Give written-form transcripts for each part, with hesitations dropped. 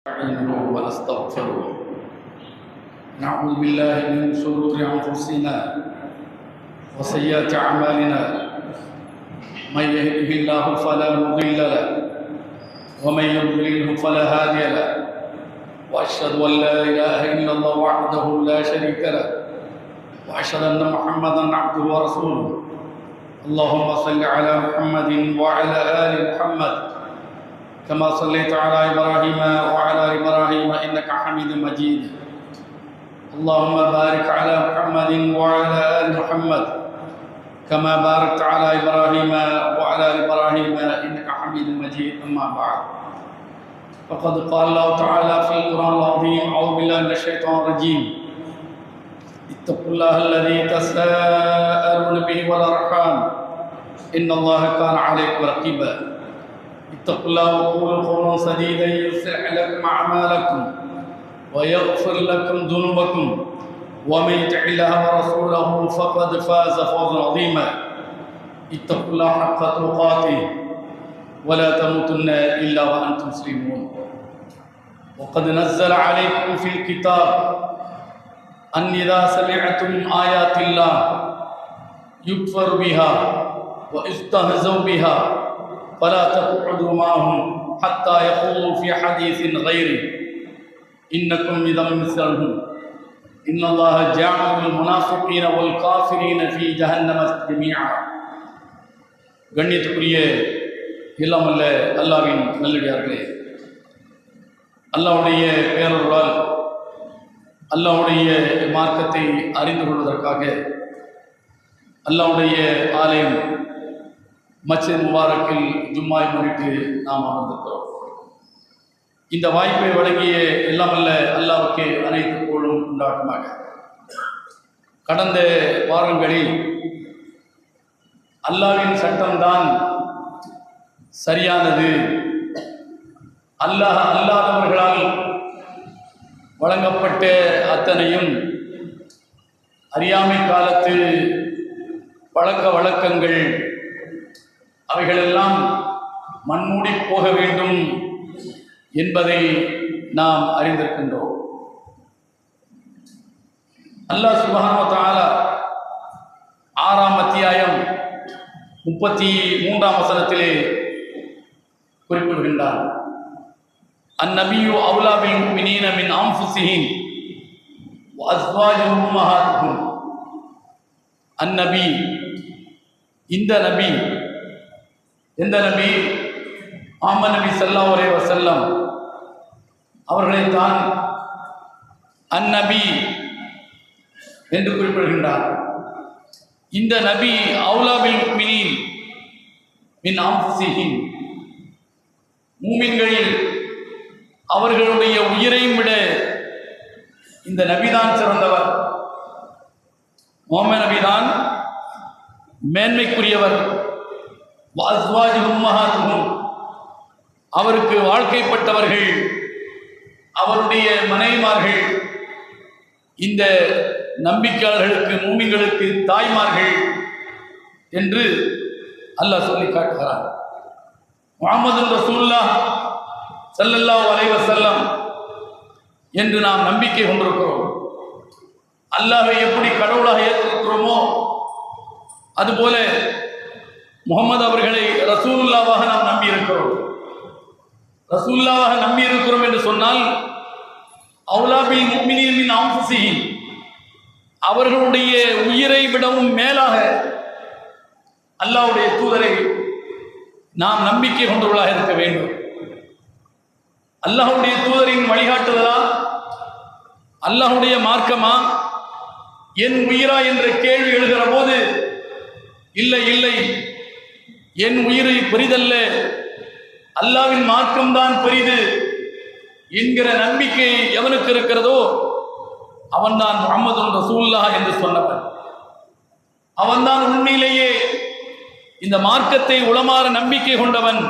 نستعينه ونستغفره. نعوذ بالله من شرور أنفسنا وسيئات أعمالنا. من يهده الله فلا مضل له ومن يضلله فلا هادي له. وأشهد أن لا إله إلا الله وحده لا شريك له وأشهد أن محمدا عبده ورسوله. اللهم صل على محمد وعلى آل محمد كما صليت على إبراهيم وعلى آل إبراهيم إنك حميد مجيد. اللهم بارك على محمد وعلى آل محمد كما باركت على إبراهيم وعلى آل إبراهيم إنك حميد مجيد. أما بعد، فقد قال الله تعالى في القرآن العظيم: أعوذ بالله من الشيطان الرجيم. اتقوا الله الذي تساءلون به والأرحام إن الله كان عليكم رقيبا. اتقوا الله وقولوا قولا سديدا يصلح لكم أعمالكم ويغفر لكم ذنوبكم ومن يطع الله ورسوله فقد فاز فوزا عظيما. اتقوا الله حق تقاته ولا تموتن إلا وأنتم مسلمون. وقد نزل عليكم في الكتاب أن إذا سمعتم آيات الله يكفر بها ويستهزأ بها فلا تقعدوا معهم حتى يخوضوا في حديث غيره إنكم إذا مثلهم إن الله جعل المنافقين والكافرين في جهنم جميعا. கண்ணியத்துக்குரிய எல்லாம் அல்ல அல்லாஹ்வின் நல்லடியார்களே, அல்லாஹ்வுடைய பேரருளால் அல்லாஹ்வுடைய மார்க்கத்தை அறிந்து கொள்வதற்காக அல்லாஹ்வுடைய ஆலயம் மஸ்ஜித் முபாரக்கில் ஜும்மாவை முன்னிட்டு நாம் அமர்ந்திருக்கிறோம். இந்த வாய்ப்பை வழங்கிய எல்லாம் அல்ல அல்லாஹ்வுக்கு அனைத்து புகழும் உண்டாகுமாக. கடந்த வாரங்களில் அல்லாஹ்வின் சட்டம்தான் சரியானது, அல்லாஹ் அல்லாதவர்களால் வழங்கப்பட்ட அத்தனையும் அறியாமை காலத்து பழக்க வழக்கங்கள் அவைகளெல்லாம் மண்மூடி போக வேண்டும் என்பதை நாம் அறிந்திருக்கின்றோம். அல்லாஹ் சுப்ஹானஹு வ தஆலா 6ஆம் அத்தியாயம் 33ஆம் வசனத்திலே குறிப்பிடுகின்றார்: அந்நபியு அவுலா பில் முஃமினீன மின் அன்ஃபுஸிஹிம் வ அஸ்வாஜுஹும் உம்மஹாத்துஹும். அந்நபி, இந்த நபி, எந்த நபி? முஹம்மது நபி ஸல்லல்லாஹு அலைஹி வஸல்லம் அவர்களைத்தான் அந்நபி என்று குறிப்பிடுகின்றார். இந்த நபி அவுலா பில் முஃமினீன் மின் அன்ஃபுஸிஹிம், மூமின்களில் அவர்களுடைய உயிரையும் விட இந்த நபிதான் சிறந்தவர். முஹம்மது நபிதான் மேன்மைக்குரியவர். அஸ்வாஜுஹும் உம்மஹாத்துஹும், அவருக்கு வாழ்க்கைப்பட்டவர்கள், அவருடைய மனைவிமார்கள் இந்த நம்பிக்கையாளர்களுக்கு மூமின்களுக்கு தாய்மார்கள் என்று அல்லாஹ் சொல்லி காட்டுகிறார். முஹம்மது ரசூலுல்லாஹ் ஸல்லல்லாஹு அலைஹி வஸல்லம் என்று நாம் நம்பிக்கை கொண்டிருக்கிறோம். அல்லாஹ்வை எப்படி கடவுளாக ஏற்றிருக்கிறோமோ அதுபோல முஹம்மது அவர்களை ரசூலுல்லாவாக நாம் நம்பி இருக்கிறோம். ரசூலுல்லாவாக நம்பி இருக்கிறோம் என்று சொன்னால் அவுலா பில் முஃமினீன மின் அன்ஃபுஸிஹிம், அவர்களுடைய உயிரை விடவும் மேலாக அல்லாஹ்வுடைய தூதரை நாம் நம்பிக்கை கொண்டவர்களாக இருக்க வேண்டும். அல்லாஹ்வுடைய தூதரின் வழிகாட்டுதலா, அல்லாஹ்வுடைய மார்க்கமா, என் உயிரா என்ற கேள்வி எழுகிற போது இல்லை இல்லை, என் உயிரை பெரிதல்ல, அல்லாஹ்வின் மார்க்கம்தான் பெரிது என்கிற நம்பிக்கை எவனுக்கு இருக்கிறதோ அவன்தான் முஹம்மது ரசூலுல்லாஹ் என்று சொன்னவன். அவன்தான் உண்மையிலேயே இந்த மார்க்கத்தை உளமாற நம்பிக்கை கொண்டவன்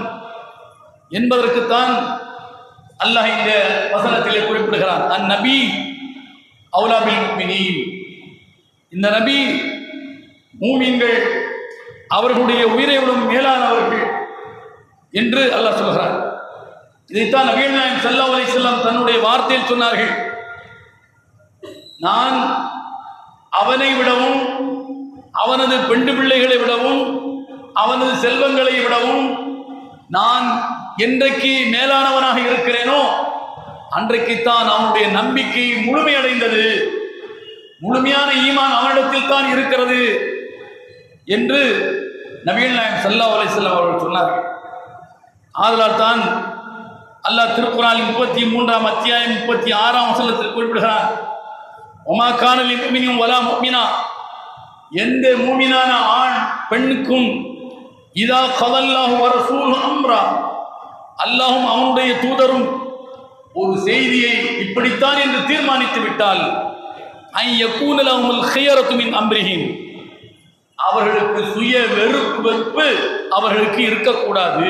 என்பதற்குத்தான் அல்லாஹ் இந்த வசனத்திலே குறிப்பிடுகிறான். அந்நபி அவுலா பில் முஃமினீன், இந்த நபி மூமின்கள் அவர்களுடைய உயிரை விடும் மேலானவர்கள் என்று அல்லாஹ் சொல்கிறார். இதைத்தான் நபிகள் நாயகம் ஸல்லல்லாஹு அலைஹி வஸல்லம் தன்னுடைய வார்த்தையில் சொன்னார்கள். நான் அவனை விடவும், அவனது பெண்டு பிள்ளைகளை விடவும், அவனது செல்வங்களை விடவும் நான் என்றைக்கு மேலானவனாக இருக்கிறேனோ அன்றைக்குத்தான் அவனுடைய நம்பிக்கை முழுமையடைந்தது, முழுமையான ஈமான் அவனிடத்தில் தான் இருக்கிறது என்று நபிகள் நாயகம் ஸல்லல்லாஹு அலைஹி வஸல்லம் அவர்கள் சொன்னார்கள். ஆதலால் தான் அல்லாஹ் திருக்குர்ஆனில் 33ஆம் அத்தியாயம் 36ஆம் வசனத்தில் குறிப்பிடுகிறார், ஒமா கான லிமுமினின் வலா முஃமினா, எந்த மூமினான ஆண் பெண்ணுக்கும் இதா கதல்லாஹு வ ரசூலுஹு அம்ரா, அல்லாஹும் அவனுடைய தூதரும் ஒரு செய்தியை இப்படித்தான் என்று தீர்மானித்து விட்டால், ஐ யகூன லஹுல் ഖിയറതു மின் அம்ரிஹிம், அவர்களுக்கு சுய வெறுப்பு அவர்களுக்கு இருக்கக்கூடாது.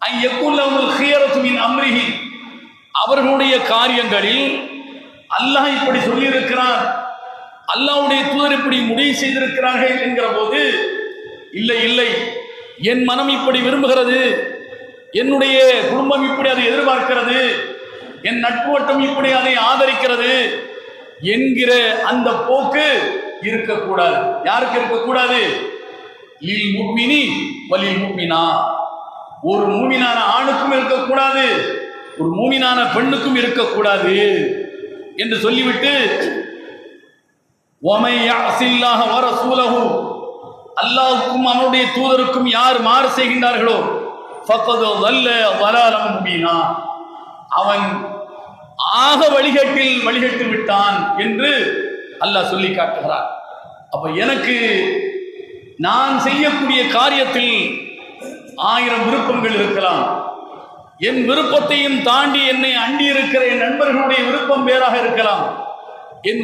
ஐ யகூன லஹுல் ഖിയറതു மின் அம்ரிஹிம், அவர்களுடைய காரியங்களில் அல்லாஹ் இப்படி சொல்லியிருக்கிறார், அல்லாஹ்வுடைய தூதர் இப்படி முடிவு செய்திருக்கிறார்கள் என்கிற போது, இல்லை இல்லை, என் மனம் இப்படி விரும்புகிறது, என்னுடைய குடும்பம் இப்படி அதை எதிர்பார்க்கிறது, என் நட்பு வட்டம் இப்படி அதை ஆதரிக்கிறது என்கிற அந்த போக்கு இருக்கக்கூடாது. யாருக்கு இருக்கக்கூடாது? லில் முஃமினி வலில் முஃமினா, ஒரு மூமினான ஆணுக்கும் இருக்கக்கூடாது, ஒரு மூமினான பெண்ணுக்கும் இருக்கக்கூடாது என்று சொல்லிவிட்டு, வமை யஅஸில்லாஹ வ ரசூலஹு, அல்லாஹ்வுக்கும் அவனுடைய தூதருக்கும் யார் மாறு செய்கின்றார்களோ ஃபக்கது ضل ضلالا முபீனா, அவன் ஆக வழிகட்டு விட்டான் என்று அல்லாஹ் சொல்லி காட்டுகிறார். அப்ப எனக்கு நான் செய்யக்கூடிய காரியத்தில் 1000 விருப்பங்கள் இருக்கலாம், என் விருப்பத்தையும் தாண்டி என்னை அண்டி இருக்கிற என் நண்பர்களுடைய விருப்பம் வேறாக இருக்கலாம், என்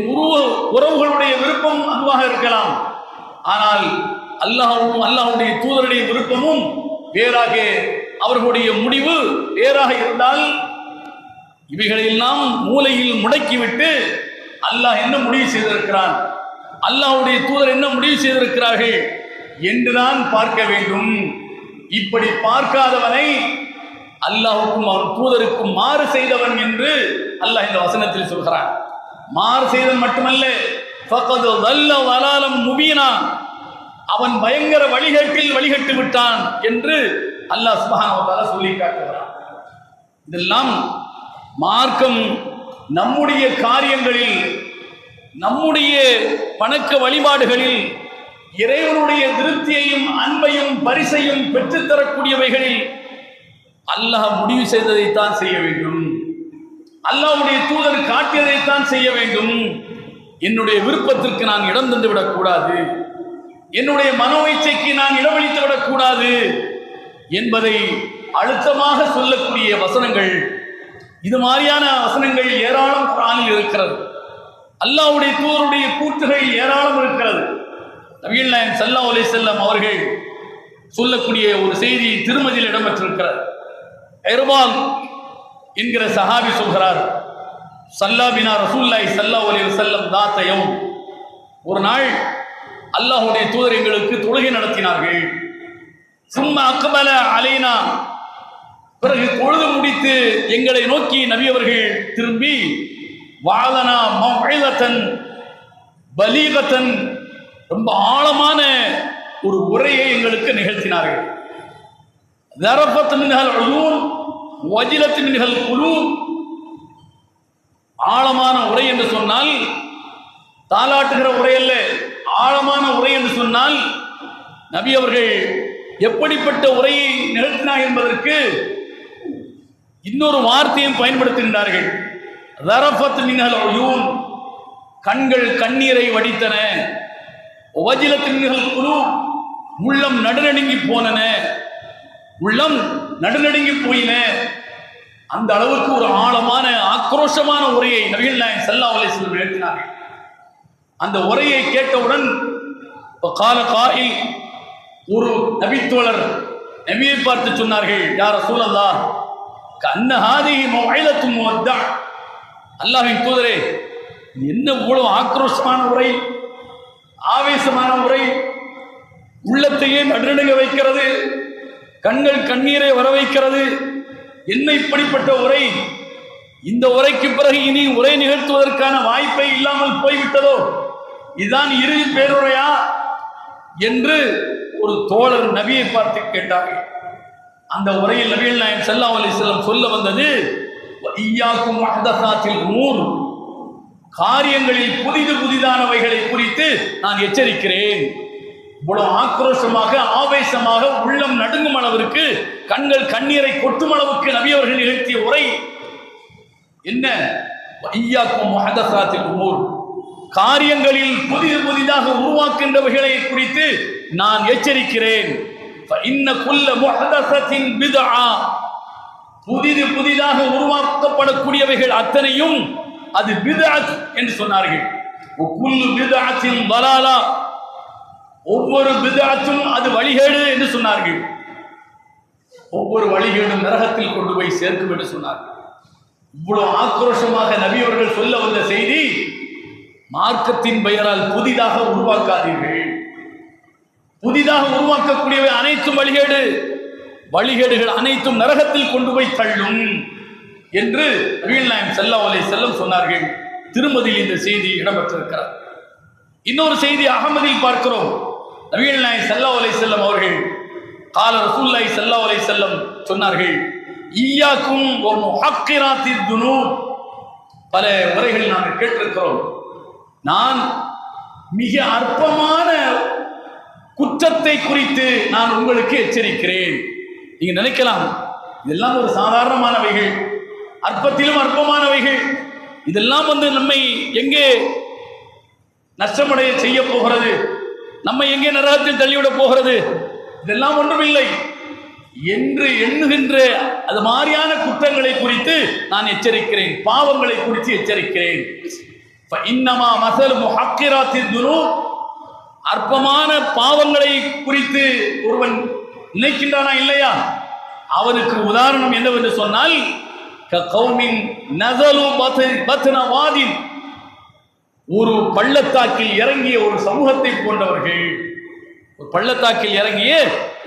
உறவுகளுடைய விருப்பம் அதுவாக இருக்கலாம். ஆனால் அல்லாஹ்வும் அல்லாஹ்வுடைய தூதருடைய விருப்பமும் வேறாக, அவர்களுடைய முடிவு வேறாக இருந்தால் இவைகளெல்லாம் மூலையில் முடக்கிவிட்டு அல்லாஹ் என்ன முடிவு செய்திருக்கிறான், அல்லாஹ்வுடைய தூதர் என்ன முடிவு செய்திருக்கிறார்கள் என்றுதான் பார்க்க வேண்டும். இப்படி பார்க்காதவனை அல்லாஹ்வுக்கும் அவன் தூதருக்கும் மாறு செய்தவன் என்று அல்லாஹ் இந்த வசனத்தில் சொல்கிறான். மாறு செய்தவன் மட்டுமல்ல, ஃபக்கது ضل ضلالا முபீனா, அவன் பயங்கர வழிகட்டு விட்டான் என்று அல்லாஹ் சுப்ஹானஹு வ தஆலா சொல்லி காட்டுகிறான். இதெல்லாம் மார்க்கம் நம்முடைய காரியங்களில், நம்முடைய வணக்க வழிபாடுகளில் இறைவனுடைய திருப்தியையும் அன்பையும் பரிசையும் பெற்றுத்தரக்கூடியவைகளில் அல்லாஹ் முடிவு செய்ததைத்தான் செய்ய வேண்டும், அல்லாஹ்வுடைய தூதர் காட்டியதைத்தான் செய்ய வேண்டும். என்னுடைய விருப்பத்திற்கு நான் இடம் தந்து விடக்கூடாது, என்னுடைய மனோ இச்சைக்கு நான் இடமளித்து விடக்கூடாது என்பதை அழுத்தமாக சொல்லக்கூடிய வசனங்கள், இது மாதிரியான வசனங்கள் ஏராளம் குர்ஆனில் இருக்கிறது. அல்லாஹ்வுடைய தூதருடைய கூற்றுகள் ஏராளம் இருக்கிறது. நபிகள் நாயகம் ஸல்லல்லாஹு அலைஹி வஸல்லம் அவர்கள் சொல்லக்கூடிய ஒரு செய்தி திருமதியில் இடம்பெற்றிருக்கிறது. இர்பால் என்கிற சஹாபி சொல்கிறார், ஸல்லா பினா ரசூலுல்லாஹி ஸல்லல்லாஹு அலைஹி வஸல்லம் தாத்த யௌம், ஒரு நாள் அல்லாஹ்வுடைய தூதர் எங்களுக்கு தொழுகை நடத்தினார்கள். சும்ம அக்பல அலைனா, பிறகு தொழுது முடித்து எங்களை நோக்கி நபி அவர்கள் திரும்பி, வஅலனா மவ்இதத்தன் பலீகத்தன், ரொம்ப ஆழமான ஒரு உரையை எங்களுக்கு நிகழ்த்தினார்கள். தரஃபத் மின்ஹல் உயூன் வஜிலத் மின்ஹல் குலூப், ஆழமான உரை என்று சொன்னால் தாலாட்டுகிற உரை அல்ல, ஆழமான உரை என்று சொன்னால் நபி அவர்கள் எப்படிப்பட்ட உரையை நிகழ்த்தினார் என்பதற்கு இன்னொரு வார்த்தையும் பயன்படுத்துகின்றார்கள். தரஃபத் மின்ஹல் உயூன், கண்கள் கண்ணீரை வடித்தன, வஜிலத் மின்ஹல் குலூப், உள்ளம் நடுநடுங்கி போனன, உள்ளம் நடுநடுங்கி போயின. அந்த அளவுக்கு ஒரு ஆழமான ஆக்ரோஷமான உரையை நபிகள் நாயகம் ஸல்லல்லாஹு அலைஹி வஸல்லம் நிகழ்த்தினார்கள். அந்த உரையை கேட்டவுடன் கால காயில், ஒரு நபித்தோழர் நபியை பார்த்து சொன்னார்கள், யா ரசூலல்லாஹ் கஅன்ன ஹாதிஹி மவ்இலத்து முவத்தா, அல்லாஹ்வின் தூதரே, என்ன இவ்வளவு ஆக்ரோஷமான உரை, ஆவேசமான உரை, உள்ளத்தையே நடுநடுங்க வைக்கிறது, கண்கள் கண்ணீரை வர வைக்கிறது, என்ன இப்படிப்பட்ட உரை? இந்த உரைக்கு பிறகு இனி உரை நிகழ்த்துவதற்கான வாய்ப்பை இல்லாமல் போய்விட்டதோ? இதுதான் இறுதி பேருரையா என்று ஒரு தோழர் நபியை பார்த்து கேட்டார்கள். அந்த உரையில் நபிகள் நாயகம் ஸல்லல்லாஹு அலைஹி வஸல்லம் சொல்ல வந்தது, இய்யாக்கும் முஹ்தஸாத்தில் உமூர், காரியங்களில் புதிதானவைகளை குறித்து நான் எச்சரிக்கிறேன். இவ்வளவு ஆக்ரோஷமாக, ஆவேசமாக, உள்ளம் நடுங்கும் அளவிற்கு, கண்கள் கண்ணீரை கொட்டும் அளவுக்கு நபி அவர்கள் நிகழ்த்திய உரை என்ன? இய்யாக்கும் முஹ்தஸாத்தில் உமூர், காரியங்களில் புதிதாக உருவாக்கின்றவைகளை குறித்து நான் எச்சரிக்கிறேன். இன்ன குல்ல முஹ்தஸத்தின் பித்ஆ, புதிதாக உருவாக்கப்படக்கூடியவைகள் அத்தனையும் அது பித்அத் என்று சொன்னார்கள். குல்லு பித்அத்தின் ضلاலா, ஒவ்வொரு பித்அத்தும் அது வழிகேடு என்று சொன்னார்கள். ஒவ்வொரு வழிகேடும் நரகத்தில் கொண்டு போய் சேர்க்கும் என்று சொன்னார்கள். இவ்வளவு ஆக்ரோஷமாக நபி அவர்கள் சொல்ல வந்த செய்தி, மார்க்கத்தின் பெயரால் புதிதாக உருவாக்காதீர்கள், புதிதாக உருவாக்கக்கூடியவை அனைத்தும் வழிகேடுகள் அனைத்தும் நரகத்தில் கொண்டு போய் தள்ளும் என்று நபிகள் நாயகம் ஸல்லல்லாஹு அலைஹி வஸல்லம் சொன்னார்கள். திருமதியில் இந்த செய்தி இடம்பெற்றிருக்கிறது. இன்னொரு செய்தி அகமதில் பார்க்கிறோம். நபிகள் நாயகம் ஸல்லல்லாஹு அலைஹி வஸல்லம் அவர்கள் கால ரசூலுல்லாஹி ஸல்லல்லாஹு அலைஹி வஸல்லம் சொன்னார்கள், இய்யாக்கும் வ முஹக்கிராத்தித் துனூப். பல முறைகள் நாங்கள் கேட்டிருக்கிறோம். நான் மிக அற்பமான குற்றத்தை குறித்து நான் உங்களுக்கு எச்சரிக்கிறேன். நீங்க நினைக்கலாம், இதெல்லாம் ஒரு சாதாரணமானவைகள், அற்பத்திலும் அற்பமானவைகள், இதெல்லாம் நம்மை எங்கே நஷ்டமடைய செய்ய போகிறது, நம்மை எங்கே நரகத்தில் தள்ளிவிட போகிறது, இதெல்லாம் ஒன்றுமில்லை என்று எண்ணுகின்ற அது மாதிரியான குற்றங்களை குறித்து நான் எச்சரிக்கிறேன், பாவங்களை குறித்து எச்சரிக்கிறேன். இன்னமா மஸல் முஹக்கிராத்தித் துனூப், அற்பமான பாவங்களை குறித்து ஒருவன் நினைக்கின்றானா இல்லையா, அவனுக்கு உதாரணம் என்னவென்று சொன்னால், கௌமின் நஸலு பத்ன வாதின், ஒரு பள்ளத்தாக்கில் இறங்கிய ஒரு சமூகத்தை போன்றவர்கள். ஒரு பள்ளத்தாக்கில் இறங்கிய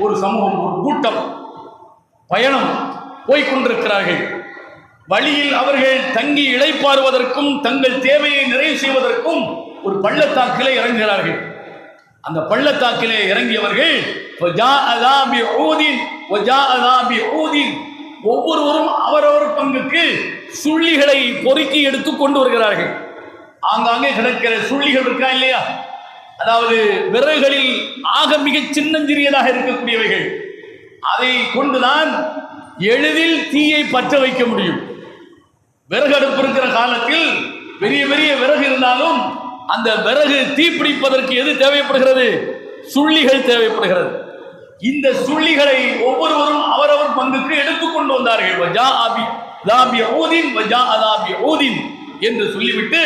ஒரு சமூகம், ஒரு கூட்டம் பயணம் போய்கொண்டிருக்கிறார்கள். வழியில் அவர்கள் தங்கி இளைப்பாறுவதற்கும் தங்கள் தேவையை நிறைவு செய்வதற்கும் ஒரு பள்ளத்தாக்கிலே இறங்குகிறார்கள். அந்த பள்ளத்தாக்கிலே இறங்கியவர்கள் ஒவ்வொருவரும் அவரவர் பங்குக்கு சுள்ளிகளை பொறுக்கி எடுத்து கொண்டு வருகிறார்கள். ஆங்காங்கே கிடக்கிற சுள்ளிகள் இருக்கா இல்லையா, அதாவது விறகுகளில் ஆக மிக சின்னஞ்சிறியதாக இருக்கக்கூடியவைகள், அதை கொண்டுதான் எளிதில் தீயை பற்ற வைக்க முடியும். விறகு அடுப்பு இருக்கிற காலத்தில் பெரிய பெரிய விறகு இருந்தாலும் அந்த விறகு தீப்பிடிப்பதற்கு எது தேவைப்படுகிறது? சுள்ளிகள் தேவைப்படுகிறது. இந்த சுள்ளிகளை ஒவ்வொருவரும் அவரவர் பங்குக்கு எடுத்துக்கொண்டு வந்தார்கள். என்று சொல்லிவிட்டு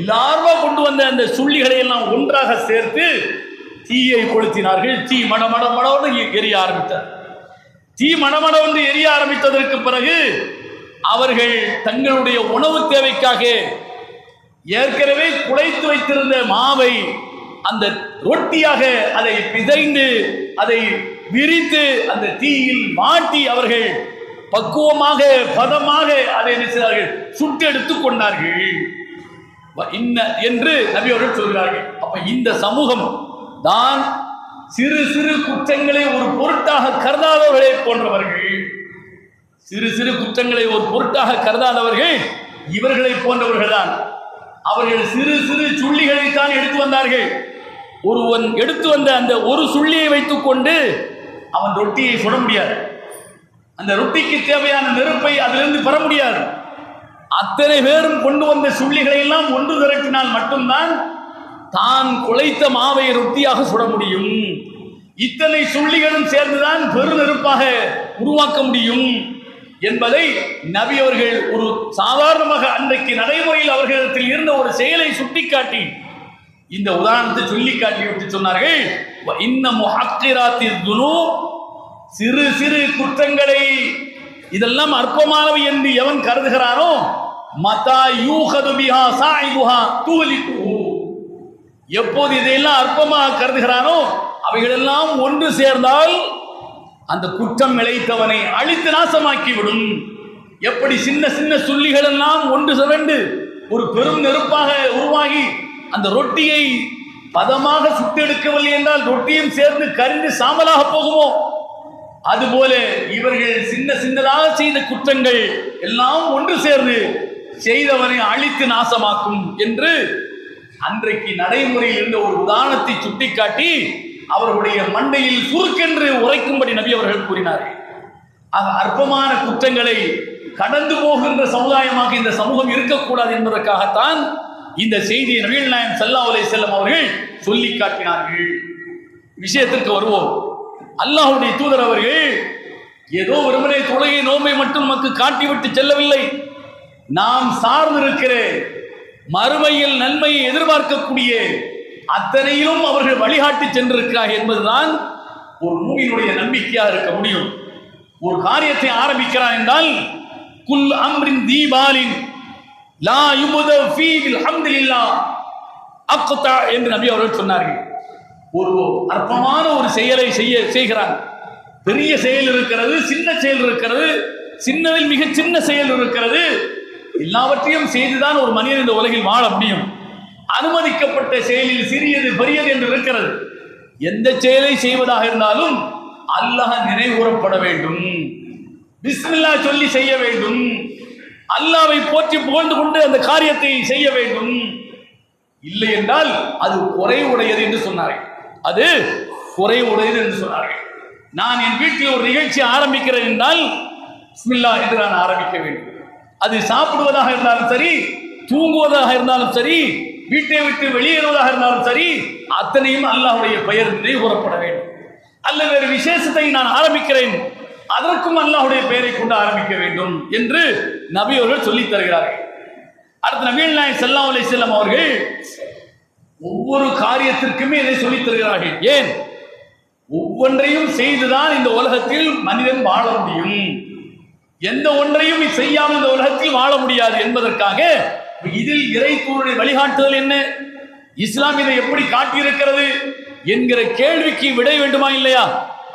எல்லாரும் கொண்டு வந்த அந்த சுள்ளிகளை எல்லாம் ஒன்றாக சேர்த்து தீயை கொளுத்தினார்கள். தீ மடமடமடவென்று எரிய ஆரம்பித்தார். தீ மடமடவென்று எரிய ஆரம்பித்ததற்கு பிறகு அவர்கள் தங்களுடைய உணவு தேவைக்காக ஏற்கனவே குழைத்து வைத்திருந்த மாவை அந்த ரொட்டியாக அதை பிசைந்து அதை விரித்து அந்த தீயில் மாட்டி அவர்கள் பக்குவமாக பதமாக அதை நினைச்சார்கள், சுட்டு எடுத்துக் கொண்டார்கள் என்று நபி அவர்கள் சொல்கிறார்கள். அப்ப இந்த சமூகம் தான் சிறு சிறு குற்றங்களை ஒரு பொருட்டாக கருதாதவர்களை போன்றவர்கள். சிறு சிறு குற்றங்களை ஒரு பொருட்டாக கருதாதவர்கள் இவர்களை போன்றவர்கள் தான். அவர்கள் சிறு சிறு சுள்ளிகளை தான் எடுத்து வந்தார்கள். ஒருவன் எடுத்து வந்த அந்த ஒரு சுள்ளியை வைத்துக் கொண்டு அவன் ரொட்டியை சுட முடியாது. அந்த ரொட்டிக்கு தேவையான நெருப்பை அதிலிருந்து பெற முடியாது. அத்தனை பேரும் கொண்டு வந்த சுள்ளிகளை எல்லாம் ஒன்று திரட்டினால் மட்டும்தான் தான் குழைத்த மாவை ரொட்டியாக சுட முடியும். இத்தனை சுள்ளிகளும் சேர்ந்துதான் பெரு நெருப்பாக உருவாக்க முடியும் என்பதை நபி அவர்கள் ஒரு சாதாரணமாக அன்றைக்கு நடைமுறையில் அவர்களிடத்தில் இருந்த ஒரு செயலை சுட்டிக்காட்டி இந்த உதாரணத்தை சொல்லி காட்டிவிட்டு சொன்னார்கள், இன்ன முஹக்கிராத்தித் துனூப், சிறு சிறு குற்றங்களை இதெல்லாம் அற்பமானவை என்று எவன் கருதுகிறானோ, மதா யூஹது பிஹா சாயிதுஹா துஹ்லிகுஹு, எப்போது இதையெல்லாம் அற்பமாக கருதுகிறானோ அவைகளெல்லாம் ஒன்று சேர்ந்தால் அந்த குற்றம் இழைத்தவனை அழித்து நாசமாக்கிவிடும். எப்படி சின்ன சின்ன சுள்ளிகள் எல்லாம் ஒன்று திரண்டு ஒரு பெரும் நெருப்பாக உருவாகி அந்த ரொட்டியை பதமாக சுட்டெடுக்கவில்லை என்றால் ரொட்டியும் சேர்ந்து கரிந்து சாம்பலாக போகுமோ, அதுபோல இவர்கள் சின்ன சின்னதாக செய்த குற்றங்கள் எல்லாம் ஒன்று சேர்ந்து செய்தவனை அழித்து நாசமாக்கும் என்று அன்றைக்கு நடைமுறையில் இருந்த ஒரு உதாரணத்தை சுட்டிக்காட்டி அவர்களுடைய மண்டையில் சுருக்கென்று உரைக்கும்படி நபி அவர்கள் கூறினார்கள். அற்பமான குற்றங்களை கடந்து போகின்ற சமுதாயமாக இந்த சமூகம் இருக்கக்கூடாது என்பதற்காகத்தான் இந்த செய்தியை நபிகள் நாயகம் ஸல்லல்லாஹு அலைஹி வஸல்லம் அவர்கள் சொல்லி காட்டினார்கள். விஷயத்திற்கு வருவோம். அல்லாஹ்வுடைய தூதர் அவர்கள் ஏதோ வெறுமனே தொழுகை நோன்பை மட்டும் நமக்கு காட்டிவிட்டு செல்லவில்லை. நாம் சார்ந்திருக்கிற மறுமையில் நன்மையை எதிர்பார்க்கக்கூடிய அத்தனையிலும் அவர்கள் வழிகாட்டி சென்றிருக்கிறார்கள் என்பதுதான் ஒரு மூமினுடைய நம்பிக்கையாக இருக்க முடியும். ஒரு காரியத்தை ஆரம்பிக்கிறான் என்றால் குல் அம்ரின் தீபாலின் லா யுபத ஃபீ பில் ஹம்துலில்லாஹ் அக்தா என்று நபி அவர்கள் சொன்னார்கள். ஒரு அற்பமான ஒரு செயலை செய்கிறான். பெரிய செயல் இருக்கிறது, சின்ன செயல் இருக்கிறது, சின்னவில் மிக சின்ன செயல் இருக்கிறது. எல்லாவற்றையும் செய்துதான் ஒரு மனிதன் இந்த உலகில் வாழ முடியும். அனுமதிக்கப்பட்ட செயலில் சிறியது பெரியது என்று இருக்கிறது. எந்த செயலை செய்வதாக இருந்தாலும் அல்லாஹ் நினைவுறப்பட வேண்டும், பிஸ்மில்லாஹ் சொல்லி செய்ய வேண்டும், அல்லாஹ்வை போற்றி புகழ்ந்து கொண்டு அந்த காரியத்தை செய்ய வேண்டும். இல்லை என்றால் அது குறைவுடையது என்று சொன்னார்கள். அது குறைவுடையது என்று சொன்னார்கள். நான் என் வீட்டில் ஒரு நிகழ்ச்சி ஆரம்பிக்கிறேன் என்றால் பிஸ்மில்லாஹ் என்று நான் ஆரம்பிக்க வேண்டும். அது சாப்பிடுவதாக இருந்தாலும் சரி, தூங்குவதாக இருந்தாலும் சரி, வீட்டை விட்டு வெளியேறுவதாக இருந்தாலும் சரி, அத்தனையும் அல்லாஹ்வுடைய பெயர் நினைவுறப்பட வேண்டும். அல்ல வேறு விசேஷத்தை நான் ஆரம்பிக்கிறேன், அதற்கும் அல்லாஹ்வுடைய பெயரை கொண்டு ஆரம்பிக்க வேண்டும் என்று நபி அவர்கள் சொல்லித் தருகிறார்கள். அடுத்து நபிகள் நாயகம் ஸல்லல்லாஹு அலைஹி வஸல்லம் அவர்கள் ஒவ்வொரு காரியத்திற்குமே இதை சொல்லித் தருகிறார்கள். ஏன்? ஒவ்வொன்றையும் செய்துதான் இந்த உலகத்தில் மனிதன் வாழ முடியும். எந்த ஒன்றையும் செய்யாமல் இந்த உலகத்தில் வாழ முடியாது என்பதற்காக இதில் இறைத்தூருடைய வழிகாட்டுதல் என்ன, இஸ்லாம் இதை எப்படி காட்டியிருக்கிறது என்கிற கேள்விக்கு விடை வேண்டுமா இல்லையா?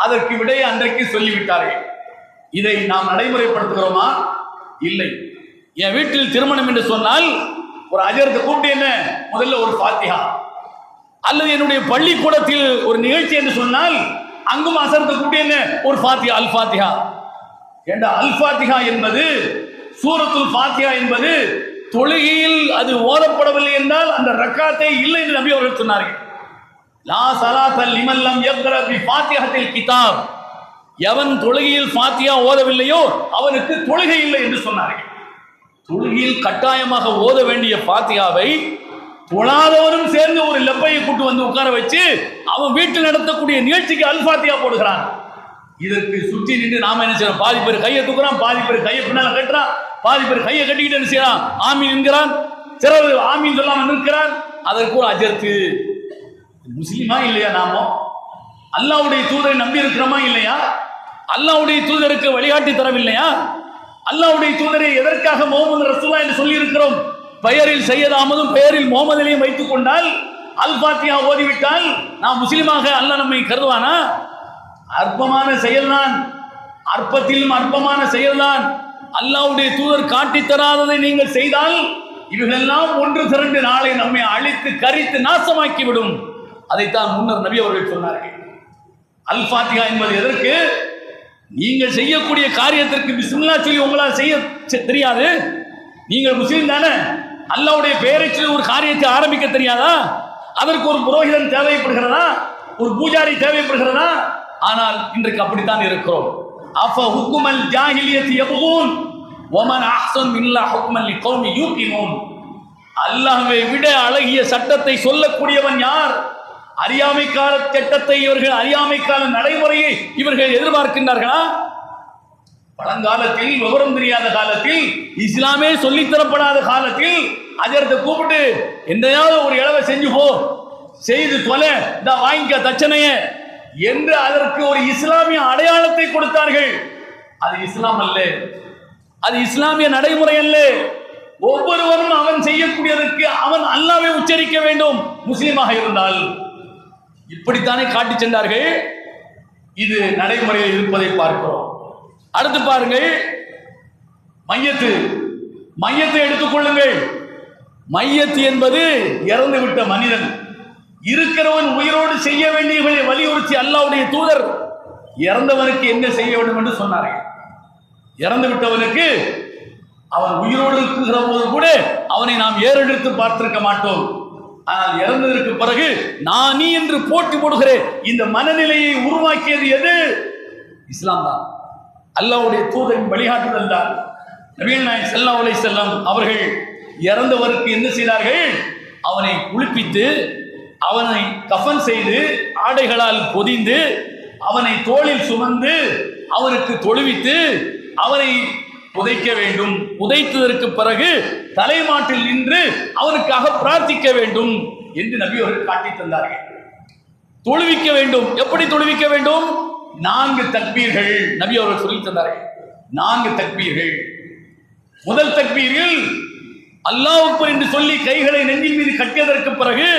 அதற்கு விடையை அன்றைக்கு சொல்லிவிட்டார்கள். இதை நாம் நடைமுறைப்படுத்துகிறோமா? இல்லை. என் வீட்டில் திருமணம் என்று சொன்னால் ஒரு அஜரத்தை கூப்பிட்டு என்ன முதல்ல ஒரு ஃபாத்திஹா, அல்லது என்னுடைய பள்ளிக்கூடத்தில் ஒரு நிகழ்ச்சி என்று சொன்னால் அங்கும் அசரத்தை கூப்பிட்டு என்ன ஒரு ஃபாத்திஹா, அல் ஃபாத்திஹா. ஏண்டா அல் ஃபாத்திஹா என்பது, சூரத்துல் ஃபாத்திஹா என்பது தொழுகையில் அது ஓதப்படவில்லை என்றால் அந்த ரக்காத்தை இல்லை என்று நபி அவர்கள் சொன்னார்கள். லா ஸலாத லிமன் லம் யக்ரா பி ஃபாத்திஹத்தில் கிதாப். எவன் தொழுகையில் ஃபாத்திஹா ஓதவில்லையோ அவனுக்கு தொழுகை இல்லை என்று சொன்னார்கள். தொழுகையில் கட்டாயமாக ஓத வேண்டிய ஃபாத்திஹாவை தொழாதவரும் சேர்ந்து ஒரு லெப்பையை கூட்டு வந்து உட்கார வச்சு அவன் வீட்டில் நடத்தக்கூடிய நிகழ்ச்சிக்கு அல் ஃபாத்திஹா போடுகிறான். இதற்கு சுற்றி நின்று நாம என்ன செய்யறோம்? பாதி பேர் கையை தூக்குறான், பாதி பேர் கையை பின்னால கட்டுறான், பாதி பேர் கையை கட்டிக்கிட்டு என்ன செய்யறான்? ஆமீன் என்கிறான், சிலர் ஆமீன் சொல்லாம நிற்கிறான். அதற்கு ஒரு அஜர்த்து. முஸ்லிமா இல்லையா? நாம அல்லாஹ்வுடைய தூதரை நம்பி இருக்கிறோமா இல்லையா? அல்லாஹ்வுடைய தூதருக்கு வழிகாட்டி தரவில்லையா? அல்லாஹ்வுடைய தூதரை எதற்காக முஹம்மது ரசூலுல்லாஹ் என்று சொல்லி இருக்கிறோம்? பெயரில் சையத் அஹ்மதும் பெயரில் முஹம்மதிலையும் வைத்துக் கொண்டால், அல் ஃபாத்திஹா ஓதிவிட்டால் நாம் முஸ்லிமாக அல்லாஹ் நம்மை கருதுவானா? அற்பமான செயல்தான், அற்பத்திலும் அற்பமான செயல்தான். அல்லாஹ்வுடைய தூதர் காட்டி தராததை நீங்கள் செய்தால் இவைகளெல்லாம் ஒன்று திரண்டு நாளை நம்மை அழித்து கரித்து நாசமாக்கி விடும். அதைத்தான் முன்னர் நபி அவர்கள் சொன்னார்கள். அல் ஃபாத்திஹா என்பது எதற்கு? நீங்கள் செய்யக்கூடிய காரியத்திற்கு பிஸ்மில்லாஹ் சொல்லி உங்களால் செய்ய தெரியாது. நீங்கள் முஸ்லீம் தானே, அல்லாஹ்வுடைய பெயரை சொல்லி ஒரு காரியத்தை ஆரம்பிக்க தெரியாதா? அதற்கு ஒரு புரோகிதன் தேவைப்படுகிறதா? ஒரு பூஜாரி தேவைப்படுகிறதா? ஆனால் இன்றைக்கு அப்படித்தான் இருக்கிறோம். அஃப ஹுக்குமல் ஜாஹிலியத்தி யப்கூன் வமன் அஹ்ஸன் மின்ல்லாஹ் ஹுக்மன் லிகௌமி யூகினூன். அல்லாஹ்வை விட அழகிய சட்டத்தை சொல்லக்கூடியவன் யார்? அறியாமை கால சட்டத்தை இவர்கள், அறியாமை கால நடைமுறையை இவர்கள் எதிர்பார்க்கின்றார்களா? பழங்காலத்தில், விவரம் தெரியாத காலத்தில், இஸ்லாமே சொல்லித்தரப்படாத காலத்தில் அஜரத்தை கூப்பிட்டு என்னையாவது ஒரு இளவை செஞ்சு போ, செய்து தொலை, இந்த வாங்கிக்க தச்சனைய என்று அதற்கு ஒரு இஸ்லாமிய அடையாளத்தை கொடுத்தார்கள். அது இஸ்லாம் அல்ல, அது இஸ்லாமிய நடைமுறை அல்ல. ஒவ்வொருவரும் அவன் செய்யக்கூடியதற்கு அவன் அல்லாஹ்வை உச்சரிக்க வேண்டும் முஸ்லிமாக இருந்தால். இப்படித்தானே காட்டி சென்றார்கள். இது நடைமுறையில் இருப்பதை பார்க்கிறோம். அடுத்து பாருங்கள், மையத்தை எடுத்துக்கொள்ளுங்கள். மையத்து என்பது இறந்து விட்ட மனிதன். இருக்கிறவன் உயிரோடு செய்ய வேண்டியவர்களை வலியுறுத்தி அல்லாஹ்வுடைய தூதர் இறந்தவனுக்கு என்ன செய்ய வேண்டும் என்று சொன்னார்கள். இறந்து விட்டவனுக்கு அவன் உயிரோடு இருக்கிற போது கூட அவனை நாம் ஏறெடுத்து பார்த்திருக்க மாட்டோம். ஆனால் இறந்ததற்கு பிறகு நான் நீ என்று போட்டி போடுகிற இந்த மனநிலையை உருவாக்கியது எது? இஸ்லாம் தான். அல்லாஹ்வுடைய தூதரின் வழிகாட்டுதல் தான். நபிகள் நாயகம் ஸல்லல்லாஹு அலைஹி வஸல்லம் அவர்கள் இறந்தவருக்கு என்ன செய்தார்கள்? அவனை குளிப்பித்து, அவனை கஃன் செய்து, ஆடைகளால் பொதிந்து, அவனை தோளில் சுமந்து, அவனுக்கு தொழுவித்து, அவனை புதைக்க வேண்டும். புதைத்ததற்கு பிறகு தலைமாட்டில் நின்று அவனுக்காக பிரார்த்திக்க வேண்டும் என்று நபி அவர்கள் காட்டி தந்தார்கள். தொழுவிக்க வேண்டும். எப்படி தொழுவிக்க வேண்டும்? 4 தக்பீர்கள் நபி அவர்கள் சொல்லி தந்தார்கள். 4 தக்பீர்கள். முதல் தக்பீரில் அல்லாஹ் அக்பர் என்று சொல்லி கைகளை நெஞ்சின் மீது கட்டியதற்கு பிறகு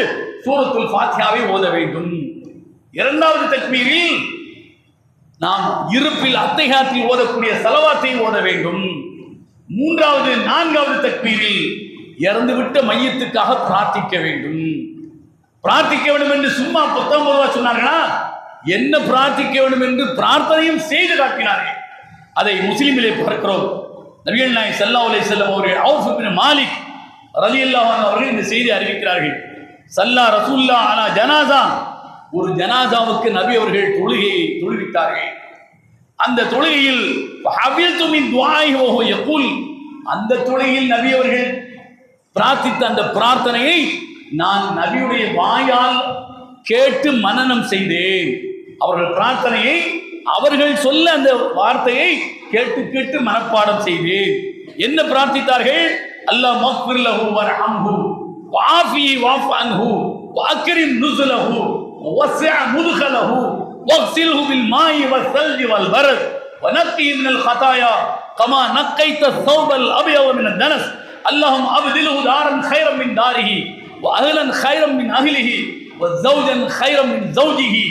சூரத்துல் ஃபாத்திஹாவை ஓத வேண்டும். இரண்டாவது தக்பீரில் நாம் இருப்பில் அத்தைஹியாத்தில் ஓதக்கூடிய ஸலவாத்தை ஓத வேண்டும். மூன்றாவது 4வது தக்பீரில் இறந்துவிட்ட மையத்துக்காக பிரார்த்திக்க வேண்டும். பிரார்த்திக்க வேண்டும் என்று சும்மா 19 சொன்னார்களா? என்ன பிரார்த்திக்க வேண்டும் என்று பிரார்த்தனையும் செய்து காட்டினார்கள். அதை முஸ்லிமிலே பார்க்கிறோம். நபிகள் நாயகம் ஸல்லல்லாஹு அலைஹி வஸல்லம் அவர்கள் அவுஃப் இப்னு மாலிக் ரலியல்லாஹு அன்ஹு அவர்கள் இந்த செய்தி அறிவிக்கிறார்கள். ஸல்லா ரசூலுல்லாஹ் அலா ஜனாஸா, ஒரு ஜனாஸாவுக்கு நபி அவர்கள் தொழுகையை தொழுவித்தார்கள். அந்த தொழுகையில் ஹஃபில்து மின் துஆஇஹி வ ஹுவ யகூல், அந்த தொழுகையில் நபி அவர்கள் பிரார்த்தித்த அந்த பிரார்த்தனையை நான் நபியுடைய வாயால் கேட்டு மனனம் செய்தேன். அவர்கள் பிரார்த்தனையை அவர்கள் சொல்ல அந்த வார்த்தையை கேட்டு கேட்டு மனப்பாடம் செய்தேன். என்ன பிரார்த்தித்தார்கள்? அல்லாஹ் மக்ஃபிர் லஹு வர்ஹம்ஹு வஆஃபி வஅஃப் அன்ஹு வஅக்ரிம் நுஸுலஹு வவஸ்ஸிஅ முத்கலஹு வக்ஸில்ஹு பில் மாஇ வஸ்ஸல்ஜி வல் பரத் வனக்கி மினல் خطايا கமா நக்கைத ثوبல் அபியத மினத் தனஸ் அல்லாஹும் அப்தில்ஹு தாரன் கைரம் மின் தாரிஹி வஅஹ்லன் கைரம் மின் அஹ்லிஹி வஸௌஜன் கைரம் மின் ஸௌஜிஹி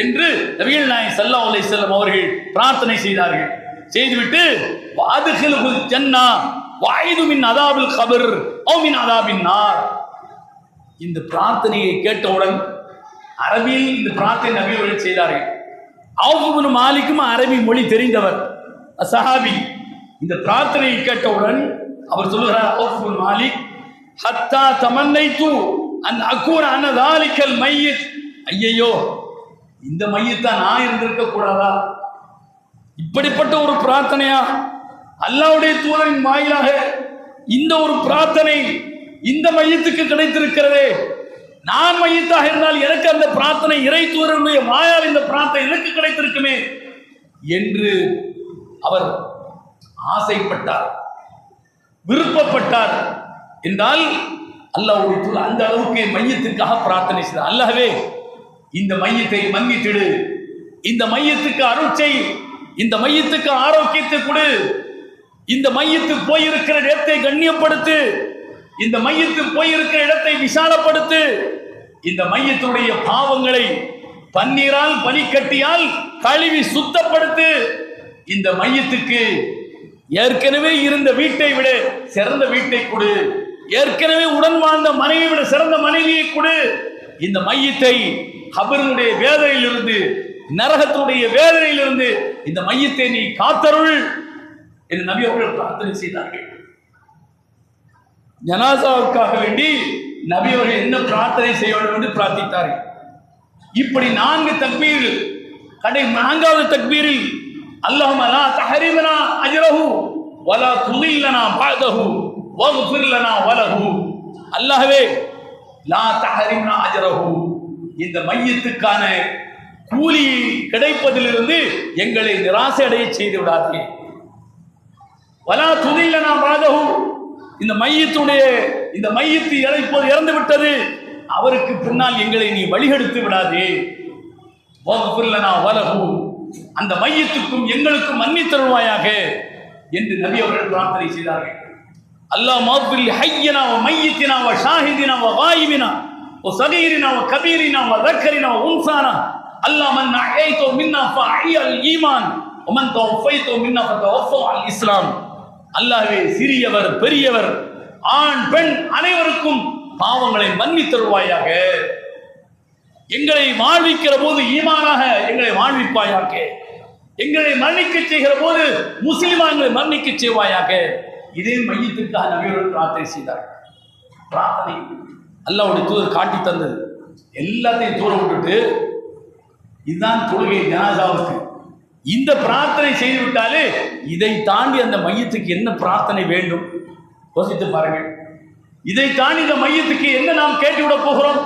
என்று நபிகள் நாயகம் ஸல்லல்லாஹு அலைஹி வஸல்லம் அவர்கள் பிரார்த்தனை செய்தார்கள். செய்துவிட்டு வஅத்கில்ஹுல் ஜன்னா வஅய்து மின் அதாபில் கபர் அவ் மின் அதாபின் நார், இந்த பிரார்த்தனையை கேட்டவுடன் அரபியில் இந்த பிரார்த்தனை நபி அவர்கள் செய்தார்கள். அவுஃப் இப்னு மாலிக்கும் அரபி மொழி தெரிந்தவர், சஹாபி. இந்த பிரார்த்தனையை கேட்டவுடன் அவர் சொல்லுகிறார், அவுஃப் இப்னு மாலிக் ஹத்தா தமன்னைது அன் அகூன அன ذلكல் மையித், ஐயையோ இந்த மையத்தா நான் இருந்திருக்க கூடாதா? இப்படிப்பட்ட ஒரு பிரார்த்தனையா? அல்லாஹ்வுடைய தூதரின் வாயிலாக இந்த ஒரு பிரார்த்தனை இந்த மையத்துக்கு கிடைத்திருக்கிறதே. நான் மையத்தாக இருந்தால் எனக்கு அந்த பிரார்த்தனை இறை தூதருடைய வாயால் இந்த பிரார்த்தனை எனக்கு கிடைத்திருக்குமே என்று அவர் ஆசைப்பட்டார், விருப்பப்பட்டார். என்றால் அல்லாஹ்வுடைய தூதர் அந்த அளவுக்கு மையத்துக்காக பிரார்த்தனை செய்தார். அல்லாஹ்வே இந்த மையத்தை மன்னித்திடு, இந்த மையத்துக்கு அருள் செய், இந்த மையத்துக்கு ஆரோக்கியத்தை கொடு, இந்த மையத்து போயிருக்கிற இடத்தை கண்ணியப்படுத்து, இந்த மையத்து போயிருக்கிற இடத்தை விசாலப்படுத்து, இந்த மையத்துடைய பாவங்களை பன்னீரால் பனிக்கட்டியால் கழுவி சுத்தப்படுத்து, இந்த மையத்துக்கு ஏற்கனவே இருந்த வீட்டை விட சிறந்த வீட்டை கொடு, ஏற்கனவே உடன் வாழ்ந்த மனைவியை விட சிறந்த மனைவியை கொடு, இந்த மையத்தை கபருடைய வேதனையிலிருந்து நரகத்துடைய வேதனையிலிருந்து இந்த மையத்தை நீ காத்தருள் என்று நபி அவர்கள் பிரார்த்தனை செய்தார்கள். ஜனாசாவுக்காக வேண்டி நபி அவர்கள் என்ன பிரார்த்தனை செய்ய வேண்டும் என்று பிரார்த்தித்தார்கள். இப்படி 4 தக்பீர், 4வது தக்பீரில் அல்லாஹும்ம லா தஹரிம்னா அஜ்ரஹு வலா துதில்லனா பஅதஹு வக்ஃபிர் லனா வலஹு, அல்லாஹ்வே லா தஹரிம்னா அஜ்ரஹு, இந்த மையத்துக்கான கூலி கிடைப்பதிலிருந்து எங்களை நிராசை அடைய செய்து விடாதே. வலா துதில்லனா பஅதஹு, இந்த மையத்து இறந்து விட்டது, அவருக்கு பின்னால் எங்களை நீ வழிகெடுத்து விடாதே. வக்ஃபிர் லனா வலஹு, அந்த மையத்துக்கும் எங்களுக்கும் மன்னித்தருள்வாயாக என்று நபி அவர்கள் பிரார்த்தனை செய்தார்கள். அல்லாஹ் மக்ஃபிர் லி ஹய்யினா வ மையித்தினா வ ஷாஹிதினா வ காயிபினா வ ஸகீரினா வ கபீரினா வ ذكرنا வ உன்சானா அல்லாஹ் மன் அஹைது மின்னா ஃபஅல் ஈமான் வமன் தவஃபைது மின்னா ஃபதவஃபா அல் இஸ்லாம். அல்லாஹ்வே சிறியவர் பெரியவர் ஆண் பெண் அனைவருக்கும் பாவங்களை மன்னித்தருள்வாயாக. எங்களை வாழ்விக்கிற போது ஈமானாக எங்களை வாழ்விப்பாயாக. எங்களை மன்னிக்க செய்கிற போது முஸ்லிமான்களை மன்னிக்க செய்வாயாக. இதே மையத்திற்காக நபியவர்கள் பிரார்த்தனை செய்தார். பிரார்த்தனை அல்லாஹ்வுடைய தூதர் காட்டி தந்தது. எல்லாத்தையும் தூர விட்டுட்டு இதுதான் தொழுகை ஜனாசாவுக்கு. இந்த பிரார்த்தனை செய்து விட்டாலே இதை தாண்டி அந்த மையத்துக்கு என்ன பிரார்த்தனை வேண்டும் யோசித்து பாருங்கள். இதை தாண்டி இந்த மையத்துக்கு என்ன நாம் கேட்டுவிட போகிறோம்?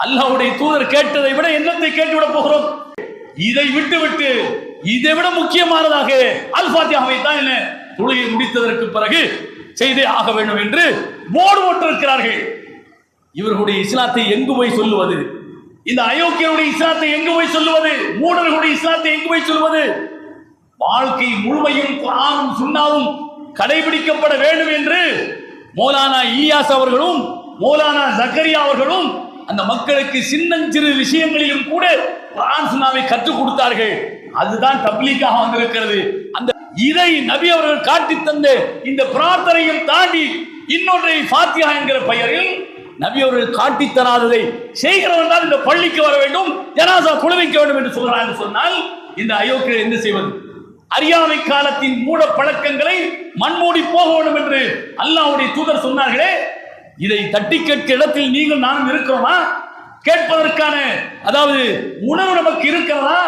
அல்லாஹ்வுடைய தூதர் கேட்டதை விட என்னத்தை கேட்டுவிட போகிறோம்? இதை விட்டு இதை விட முக்கியமானதாக அல் ஃபாத்திஹாவை தான் என்ன தொழுகை முடித்ததற்கு பிறகு செய்தே ஆக வேண்டும் என்று போர்டு போட்டிருக்கிறார்கள். இவர்களுடைய இஸ்லாத்தை எங்கு போய் சொல்லுவது? இந்த அயோக்கியருடைய இஸ்லாத்தை எங்கு போய் சொல்லுவது? மூடர்களுடைய இஸ்லாத்தை எங்கு போய் சொல்லுவது? வாழ்க்கை முழுமையும் குர்ஆனும் சுன்னாவும் கடைபிடிக்கப்பட வேண்டும் என்று மௌலானா இலியாஸ் அவர்களும் மௌலானா ஜக்கரியா அவர்களும் அந்த மக்களுக்கு சின்னஞ்சிறு விஷயங்களிலும் கூட குர்ஆன் சுன்னாவை கற்றுக் கொடுத்தார்கள். அதுதான் தப்லீகாக வந்திருக்கிறது. அந்த இதை நபி அவர்கள் காட்டி தந்த இந்த பிரார்த்தனையும் தாண்டி இன்னொன்றை ஃபாத்திஹா என்கிற பெயரில் நபி அவர்கள் காட்டி தராததை செய்கிறவன் தான் இந்த பள்ளிக்கு வர வேண்டும், ஜனாசா குழுவிக்க வேண்டும் என்று சொல்கிறார் என்று சொன்னால் இந்த அயோக்கியர் என்ன செய்வது? அறியாமை காலத்தின் மூட பழக்கங்களை மண்மூடி போக வேண்டும் என்று அல்லாஹ்வுடைய தூதர் சொன்னார்களே. இதை தட்டி கேட்க இடத்தில் நீங்கள் நானும் இருக்கிறோமா? கேட்பதற்கான அதாவது உணவு நமக்கு இருக்கிறதா?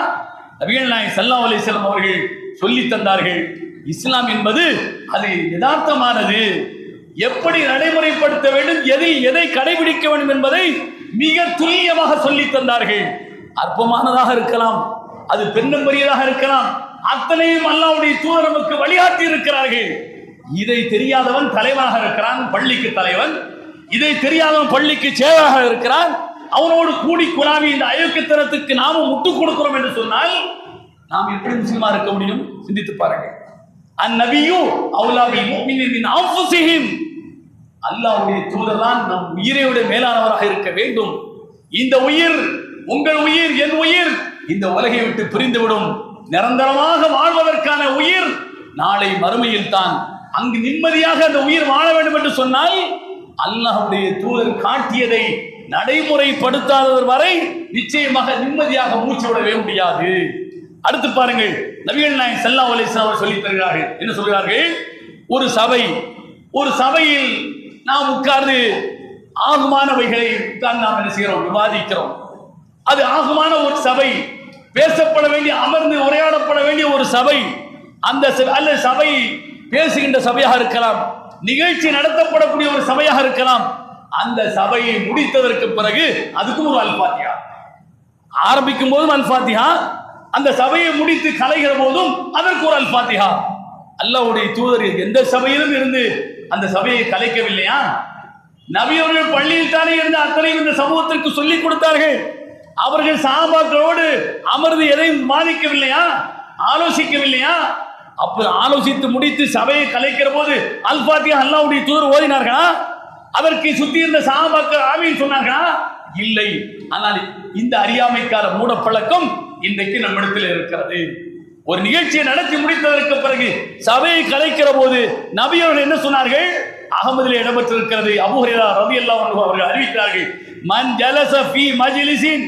நபிகள் நாயகம் ஸல்லல்லாஹு அலைஹி வஸல்லம் அவர்கள் சொல்லி தந்தார்கள். இஸ்லாம் என்பது அது யதார்த்தமானது. எப்படி நடைமுறைப்படுத்த வேண்டும், எதில் எதை கடைபிடிக்க வேண்டும் என்பதை மிக துல்லியமாக சொல்லி தந்தார்கள். அற்பமானதாக இருக்கலாம், அது பெண்ணம்பரியதாக இருக்கலாம், அத்தனையும் அல்லாஹ்வுடைய தூதர் நமக்கு வழிகாட்டி இருக்கிறார்கள். இதை தெரியாதவன் தலைவனாக இருக்கிறான், பள்ளிக்கு தலைவன். இதை தெரியாதவன் பள்ளிக்கு சேவாக இருக்கிறான். அவனோடு கூடி குலாவி இந்த அயோக்கியத்தனத்துக்கு நாமும் முட்டு கொடுக்கிறோம் என்று சொன்னால் நாம் எப்படி முஸ்லிமா இருக்க முடியும்? சிந்தித்து பாருங்கள். அந்நபியு அவுலா பில் முஃமினீன மின் அன்ஃபுஸிஹிம். அல்லாஹ்வுடைய தூதர் தான் நம் உயிரை விட மேலானவராக இருக்க வேண்டும். இந்த உயிர், உங்கள் உயிர், என் உயிர் இந்த உலகை விட்டு பிரிந்துவிடும். நிரந்தரமாக வாழ்வதற்கான உயிர் நாளை மறுமையில் தான். அங்கு நிம்மதியாக அந்த உயிர் வாழ வேண்டும் என்று சொன்னால் அல்லாஹ்வுடைய தூதர் காட்டியதை நடைமுறைப்படுத்தாதவர் வரை நிச்சயமாக நிம்மதியாக மூச்சு விடவே முடியாது. அடுத்து பாருங்கள், நபிகள் நாயகம் ஸல்லல்லாஹு அலைஹி வஸல்லம் அவர்கள் சொல்லி தருகிறார்கள். என்ன சொல்கிறார்கள்? ஒரு சபையில் நாம் உட்கார்ந்து ஆகுமானவைகளை நாம் என்ன செய்கிறோம்? விவாதிக்கிறோம். அது ஆகுமான ஒரு சபை, பேசப்பட வேண்டிய, அமர்ந்து உரையாடப்பட வேண்டிய ஒரு சபை. அந்த அல்ல சபை பேசுகின்ற சபையாக இருக்கலாம், நிகழ்ச்சி நடத்தப்படக்கூடிய ஒரு சபையாக இருக்கலாம். அந்த சபையை முடித்ததற்கு பிறகு அதுக்கும் ஒரு அல் ஃபாத்திஹா. ஆரம்பிக்கும் போதும் அல் ஃபாத்திஹா, அந்த சபையை முடித்து கலைகிற போதும் அதற்கு ஒரு அல் ஃபாத்திஹா. அல்லாஹ்வுடைய தூதர் எந்த சபையிலும் இருந்து அந்த சபையை கலைக்கவில்லையா? நபி அவர்கள் பள்ளியில் தானே இருந்து அத்தனையும் இந்த சமூகத்திற்கு சொல்லிக் கொடுத்தார்கள். அவர்கள் சஹாபாக்களோடு அமர்ந்து எதையும் பாதிக்கவில்லையா? ஆலோசிக்கவில்லையா? அப்ப ஆலோசித்து முடித்து சபையை கலைக்கிற போது அல் ஃபாத்திஹா அல்லாஹ்வுடைய தூதர் ஓதினார்களா? அதற்கு சுத்தி இருந்த சஹாபாக்கள் ஆமீன் சொன்னார்களா? இல்லை. ஆனால் இந்த அறியாமைக்கார மூடப்பழக்கம் இன்றைக்கு நம்மிடத்தில் இருக்கிறது. ஒரு நிகழ்ச்சியை நடத்தி முடித்ததற்கு பிறகு சபையை கலைக்கிற போது நபி அவர்கள் என்ன சொன்னார்கள்? அகமதிலே இடம்பெற்றிருக்கிறது. அபூ ஹுரைரா ரலியல்லாஹு அன்ஹு அவர்கள் அறிவிக்கிறார்கள், மன் ஜலஸ ஃபீ மஜ்லிஸின்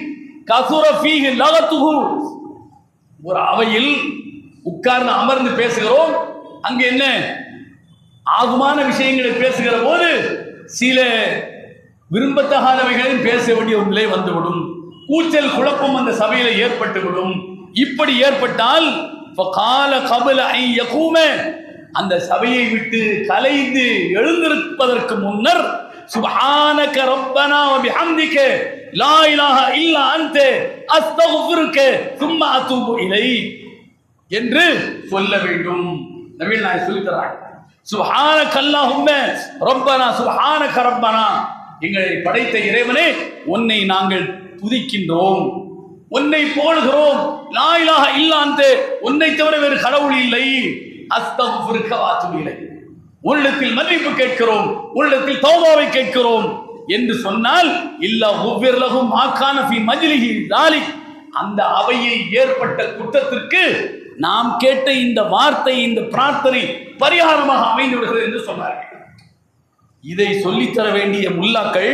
கஸுர ஃபீஹி லகத்துஹு. ஒரு அவையில் உட்கார்ந்து அமர்ந்து பேசுகிறோம், அங்கு என்ன ஆகுமான விஷயங்களை பேசுகிற போது சில விரும்பத்தகாதவைகளையும் பேச வேண்டிய ஒரு நிலை வந்துவிடும். கூச்சல் குழப்பம் அந்த சபையில ஏற்பட்டுவிடும். இப்படி ஏற்பட்டால் அந்த சபையை விட்டு கலைந்து எழுந்திருப்பதற்கு முன்னர் சுப்ஹானக ரப்பனா வ பிஹம்திக லா இலாஹா இல்லா அன்த அஸ்தக்ஃபிருக சும்ம அதூபு இலைக் என்று சொல்ல வேண்டும். நபிகள் நாயகம் சொல்லித் தராங்க. சுப்ஹானக அல்லாஹும்ம ரப்பனா சுப்ஹானக ரப்பனா, எங்களை படைத்த இறைவனே உன்னை நாங்கள் துதிக்கின்றோம், உன்னை புகழ்கிறோம். லா இலாஹா இல்லா அன்த, உன்னை தவிர வேறு கடவுள் இல்லை. அஸ்தக்ஃபிருக வ அதூபு இலைக், உள்ளத்தில் மன்னிப்பு கேட்கிறோம், உள்ளத்தில் தௌபாவை கேட்கிறோம் என்று சொன்னால் இல்லா குஃபிர் லஹு மா கான ஃபீ மஜ்லிஹி தாலிக், அந்த அவையில் ஏற்பட்ட குற்றத்திற்கு நாம் கேட்ட இந்த வார்த்தை, இந்த பிரார்த்தனை பரிகாரமாக அமைந்து விடுகிறது என்று சொன்னார்கள். இதை சொல்லித்தர வேண்டிய முல்லாக்கள்,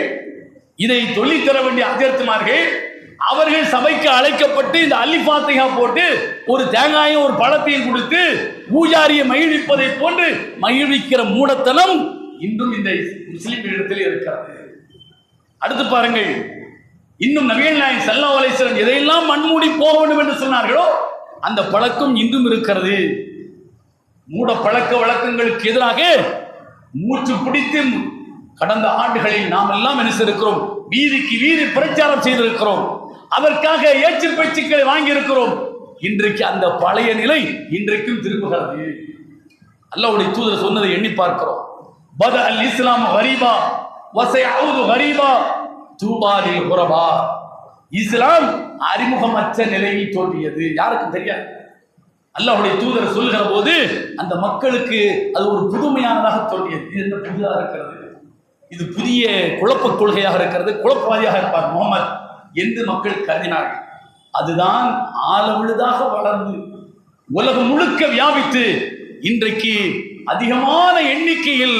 இதை சொல்லித்தர வேண்டிய அஜர்த்துமார்கள், அவர்கள் சபைக்கு அழைக்கப்பட்டு இந்த அலிஃபாத்திகா போட்டு ஒரு தேங்காயும் ஒரு பழத்தையும் கொடுத்து பூஜாரியை மகிழ்விப்பதை போன்று மகிழ்விக்கிற மூடத்தனம் இன்றும் இந்த முஸ்லிம் இடத்தில் இருக்கிறது. அடுத்து பாருங்கள், இன்னும் நபிகள் நாயகம் ஸல்லல்லாஹு அலைஹி வஸல்லம் எதையெல்லாம் மண்மூடி போக வேண்டும் என்று சொன்னார்களோ அந்த பழக்கம் இன்றும் இருக்கிறது. மூட பழக்க வழக்கங்களுக்கு எதிராக மூச்சு பிடித்து கடந்த ஆண்டுகளில் நாம் எல்லாம் என்ன செய்திருக்கிறோம்? வீதிக்கு வீதி பிரச்சாரம் செய்திருக்கிறோம். அதற்காக ஏச்சு பேச்சுக்களை வாங்கி இருக்கிறோம். இன்றைக்கு அந்த பழைய நிலை இன்றைக்கும் திரும்புகிறது. அல்லாஹ்வுடைய தூதர் சொன்னதை எண்ணி பார்க்கிறோம். பத அல் இஸ்லாம் கரீபா வஸயஊது கரீபா தூபா லில் குரபா. இஸ்லாம் அறிமுகமற்ற நிலையில் தோன்றியது, யாருக்கும் தெரியாது. அல்லாஹ்வுடைய தூதர் சொல்கிற போது அந்த மக்களுக்கு அது ஒரு புதுமையானதாக தோன்றியது. இது என்ன புதிதாக இருக்கிறது, இது புதிய குழப்ப கொள்கையாக இருக்கிறது, குழப்பவாதியாக இருப்பார் முகமது என்று மக்கள் கருதினார்கள். அதுதான் ஆழவிழுதாக வளர்ந்து உலகம் முழுக்க வியாபித்து இன்றைக்கு அதிகமான எண்ணிக்கையில்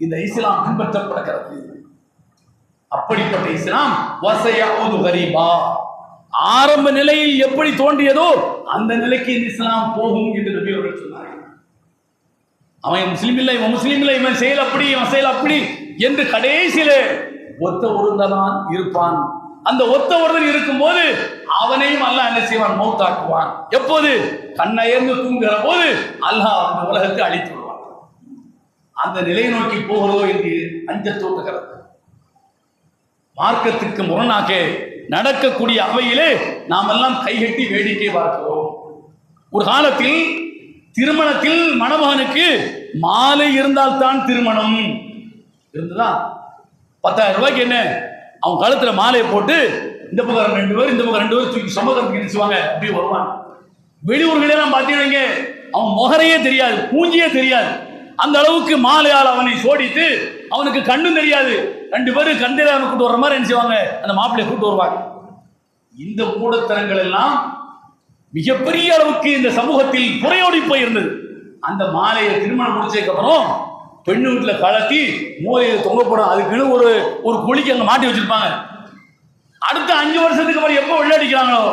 இந்த இஸ்லாம் பின்பற்றப்படுகிறது. அப்படிப்பட்ட இஸ்லாம் வஸயஊது கரீபா, ஆரம்ப நிலையில் எப்படி தோன்றியதோ அந்த நிலைக்கு இந்த இஸ்லாம் போகும் என்று நபி அவர்கள் சொன்னார்கள். அவன் முஸ்லீம் இல்லை, இவன் முஸ்லீம் இல்லை, இவன் செயல் அப்படி, இவன் செயல் அப்படி என்று கடைசியில ஒத்த ஒருவன் இருப்பான். அந்த ஒத்த ஒருவன் இருக்கும்போது அவனையும் அல்லாஹ் என்ன செய்வான்? மௌத்தாக்குவான். எப்போது? கண்ணயர்ந்து தூங்குகிற போது அல்லாஹ் அந்த உலகத்தை அழித்து விடுவான். அந்த நிலை நோக்கி போகிறதோ என்று அஞ்ச தோன்றுகிறது. மார்க்கத்துக்கு முரணாக நடக்கக்கூடிய அவையிலே நாம் எல்லாம் கைகட்டி வேடிக்கை பார்க்கிறோம். ஒரு காலத்தில் திருமணத்தில் மணமகனுக்கு மாலை இருந்தால் தான் திருமணம் இருந்ததா? 10,000 ரூபாய்க்கு என்ன, அவன் கழுத்துல மாலையை போட்டு இந்த பக்கம் 2 பேர், இந்த பக்கம் 2 பேர் தூக்கி சுமக்கிறதுக்கு நினைச்சுவாங்க. அப்படி வருவான். வெளியூர்களெல்லாம் பார்த்தீங்க, அவன் முகரையே தெரியாது, பூஞ்சியே தெரியாது. அந்த அளவுக்கு மாலையால் அவனை சோடித்து அவனுக்கு கண்ணும் தெரியாது. 2 பேரும் கண்டையில அவனை கூட்டு வர்ற மாதிரி நினைச்சுவாங்க, அந்த மாப்பிள்ளையை கூட்டு வருவாங்க. இந்த மூடத்தனங்கள் எல்லாம் மிகப்பெரிய அளவுக்கு இந்த சமூகத்தில் புறையோடி போயிருந்தது. அந்த மாலையை திருமணம் முடிச்சதுக்கு அப்புறம் பெண்ணு வீட்டில் கலட்டி மூலையை தொங்கப்படும், அதுக்குன்னு ஒரு குழிக்கு அங்கே மாட்டி வச்சிருப்பாங்க. அடுத்த 5 வருஷத்துக்கு அப்புறம் எப்போ வெள்ளடிக்கிறாங்களோ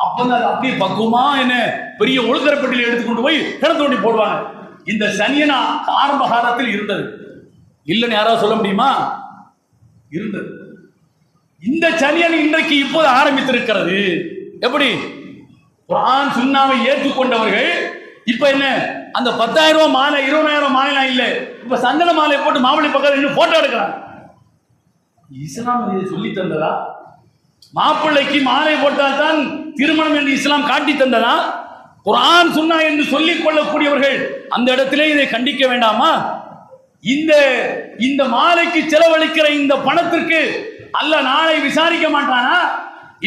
அப்பதான் அது அப்படியே பக்குவமா என்ன பெரிய ஒழுக்கரப்பட்டியில் எடுத்துக்கொண்டு போய் கிணத்து தோண்டி போடுவாங்க. இந்த சனியனா ஆரம்ப காலத்தில் இருந்தது, இல்லைன்னு யாராவது சொல்ல முடியுமா? இருந்தது. இந்த சனியன் இன்றைக்கு இப்போது ஆரம்பித்திருக்கிறது. எப்படி? குர்ஆன் சுன்னாவை ஏற்றுக்கொண்டவர்கள் இப்ப என்ன, அந்த 10,000 ரூபாய் மாலை 20,000 மாலை இல்ல, இப்ப சந்தன மாலை போட்டு மாப்பிள்ளை பக்கத்தில் இன்னும் போட்டோ எடுக்கிறாங்க. இஸ்லாம் இதை சொல்லி தந்ததா? மாப்பிள்ளைக்கு மாலை போட்டால் தான் திருமணம் என்று இஸ்லாம் காட்டி தந்ததா? குர்ஆன் சுன்னா என்று சொல்லிக் கொள்ளக்கூடியவர்கள் அந்த இடத்திலே இதை கண்டிக்க வேண்டாமா? இந்த மாலைக்கு செலவழிக்கிற இந்த பணத்திற்கு அல்லாஹ் நாளை விசாரிக்க மாட்டானா?